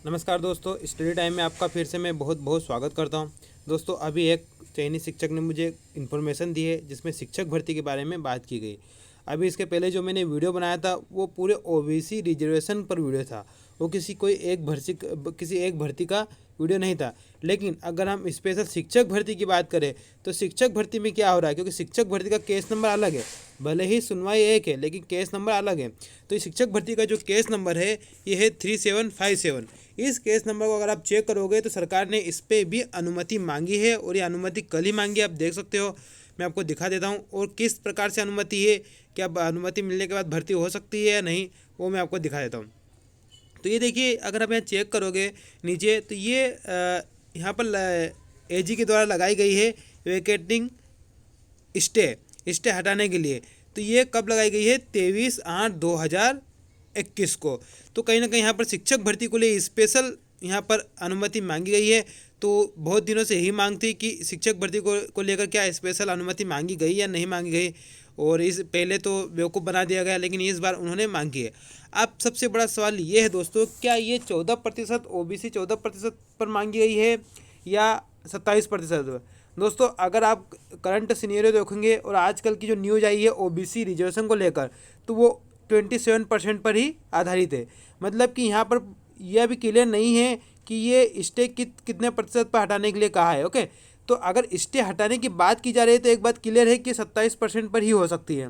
नमस्कार दोस्तों, study time में आपका फिर से मैं बहुत बहुत स्वागत करता हूं। दोस्तों, अभी एक चयनित शिक्षक ने मुझे इन्फॉर्मेशन दी है जिसमें शिक्षक भर्ती के बारे में बात की गई। अभी इसके पहले जो मैंने वीडियो बनाया था वो पूरे ओबीसी रिजर्वेशन पर वीडियो था। वो किसी एक भर्ती का वीडियो नहीं था। लेकिन अगर हम स्पेशल शिक्षक भर्ती की बात करें तो शिक्षक भर्ती में क्या हो रहा है, क्योंकि शिक्षक भर्ती का केस नंबर अलग है। भले ही सुनवाई एक है लेकिन केस नंबर अलग है। तो इस शिक्षक भर्ती का जो केस नंबर है ये है 3757। इस केस नंबर को अगर आप चेक करोगे तो सरकार ने इस पर भी अनुमति मांगी है और ये अनुमति कल ही मांगी, आप देख सकते हो। मैं आपको दिखा देता हूँ और किस प्रकार से अनुमति है, क्या अनुमति मिलने के बाद भर्ती हो सकती है या नहीं, वो मैं आपको दिखा देता हूँ। तो ये देखिए, अगर आप यहाँ चेक करोगे नीचे तो ये यहाँ पर एजी के द्वारा लगाई गई है वेकेटिंग स्टे हटाने के लिए। तो ये कब लगाई गई है? 23/8/2021 को। तो कहीं ना कहीं यहाँ पर शिक्षक भर्ती को लिए स्पेशल यहाँ पर अनुमति मांगी गई है। तो बहुत दिनों से यही मांग थी कि शिक्षक भर्ती को लेकर क्या स्पेशल अनुमति मांगी गई या नहीं मांगी गई। और इस पहले तो बेवकूफ़ बना दिया गया, लेकिन इस बार उन्होंने मांगी है। अब सबसे बड़ा सवाल ये है दोस्तों, क्या ये 14% ओबीसी 14% पर मांगी गई है या 27%? दोस्तों, अगर आप करंट सिनेरियो देखेंगे और आजकल की जो न्यूज़ आई है ओबीसी रिजर्वेशन को लेकर, तो वो 27% पर ही आधारित है। मतलब कि यहाँ पर यह भी क्लियर नहीं है कि ये स्टे कितने प्रतिशत पर हटाने के लिए कहा है। ओके, तो अगर स्टे हटाने की बात की जा रही है तो एक बात क्लियर है कि 27% पर ही हो सकती है।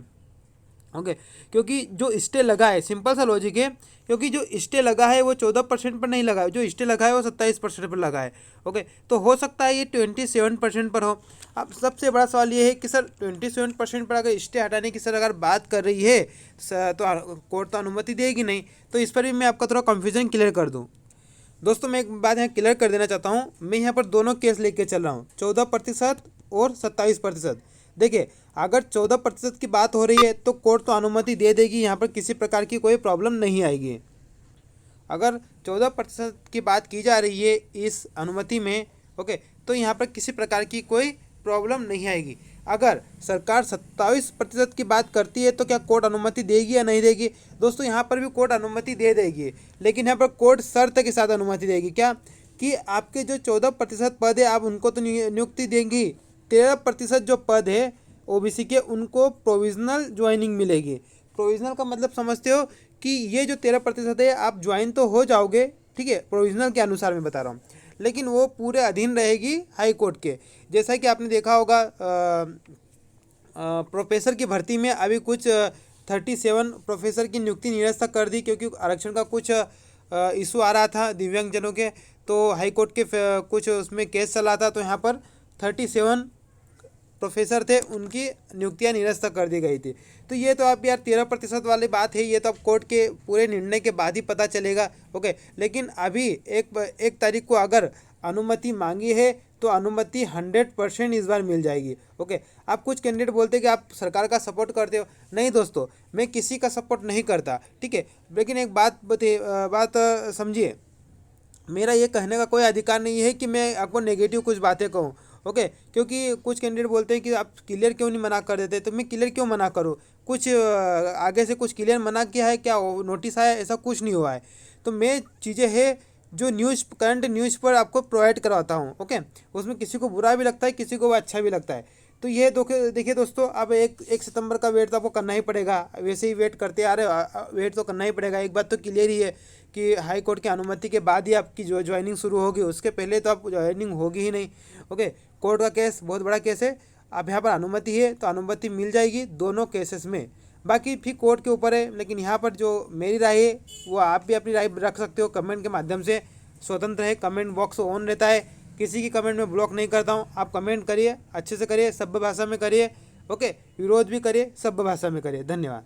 ओके, क्योंकि जो स्टे लगा है, सिंपल सा लॉजिक है, क्योंकि जो स्टे लगा है वो 14% पर नहीं लगा है, जो स्टे लगा है वो 27% पर लगा है। ओके, तो हो सकता है ये 27% पर हो। अब सबसे बड़ा सवाल ये है कि सर 27% पर अगर स्टे हटाने की अगर बात कर रही है तो कोर्ट तो अनुमति देगी नहीं। तो इस पर भी मैं आपका थोड़ा कन्फ्यूजन क्लियर कर दूँ। दोस्तों, मैं एक बात यहाँ क्लियर कर देना चाहता हूँ, मैं यहाँ पर दोनों केस लेके चल रहा हूँ, 14% और 27%। देखिए, अगर 14% की बात हो रही है तो कोर्ट तो अनुमति दे देगी, यहाँ पर किसी प्रकार की कोई प्रॉब्लम नहीं आएगी। अगर 14% की बात की जा रही है इस अनुमति में, ओके, तो यहाँ पर किसी प्रकार की कोई प्रॉब्लम नहीं आएगी। अगर सरकार 27% की बात करती है तो क्या कोर्ट अनुमति देगी या नहीं देगी? दोस्तों, यहाँ पर भी कोर्ट अनुमति दे देगी, लेकिन यहाँ पर कोर्ट शर्त के साथ अनुमति देगी। क्या? कि आपके जो 14% पद है आप उनको तो नियुक्ति देंगी, 13% जो पद है ओबीसी के उनको प्रोविजनल ज्वाइनिंग मिलेगी। प्रोविजनल का मतलब समझते हो कि ये जो 13% है आप ज्वाइन तो हो जाओगे, ठीक है, प्रोविजनल के अनुसार मैं बता रहा हूँ, लेकिन वो पूरे अधीन रहेगी हाई कोर्ट के। जैसा कि आपने देखा होगा प्रोफेसर की भर्ती में अभी कुछ 37 प्रोफेसर की नियुक्ति निरस्त कर दी, क्योंकि आरक्षण का कुछ इशू आ रहा था दिव्यांगजनों के। तो हाई कोर्ट के कुछ उसमें केस चला था, तो यहाँ पर 37 प्रोफेसर थे, उनकी नियुक्तियां निरस्त कर दी गई थी। तो ये तो आप यार 13% वाली बात है, ये तो अब कोर्ट के पूरे निर्णय के बाद ही पता चलेगा। ओके, लेकिन अभी एक तारीख को अगर अनुमति मांगी है तो अनुमति 100% इस बार मिल जाएगी। ओके, आप कुछ कैंडिडेट बोलते हैं कि आप सरकार का सपोर्ट करते हो। नहीं दोस्तों, मैं किसी का सपोर्ट नहीं करता, ठीक है, लेकिन एक बात समझिए, मेरा ये कहने का कोई अधिकार नहीं है कि मैं आपको नेगेटिव कुछ बातें कहूँ। ओके, क्योंकि कुछ कैंडिडेट बोलते हैं कि आप क्लियर क्यों नहीं मना कर देते, तो मैं क्लियर क्यों मना करूँ? कुछ आगे से कुछ क्लियर मना किया है क्या? नोटिस आया? ऐसा कुछ नहीं हुआ है। तो मैं चीज़ें है जो करंट न्यूज़ पर आपको प्रोवाइड करवाता हूँ। ओके, उसमें किसी को बुरा भी लगता है, किसी को अच्छा भी लगता है। तो ये देखिए दोस्तों, अब 1 सितंबर का वेट तो आपको करना ही पड़ेगा। वैसे ही वेट करते आ रहे, वेट तो करना ही पड़ेगा। एक बात तो क्लियर ही है कि हाई कोर्ट की अनुमति के बाद ही आपकी जो ज्वाइनिंग शुरू होगी, उसके पहले तो आप ज्वाइनिंग होगी ही नहीं। ओके, कोर्ट का केस बहुत बड़ा केस है। अब यहाँ पर अनुमति है तो अनुमति मिल जाएगी दोनों केसेस में, बाकी फिर कोर्ट के ऊपर है। लेकिन यहाँ पर जो मेरी राय है वो आप भी अपनी राय रख सकते हो कमेंट के माध्यम से, स्वतंत्र है, कमेंट बॉक्स ऑन रहता है, किसी की कमेंट में ब्लॉक नहीं करता हूँ। आप कमेंट करिए, अच्छे से करिए, सभ्य भाषा में करिए। ओके, विरोध भी करिए, सभ्य भाषा में करिए। धन्यवाद।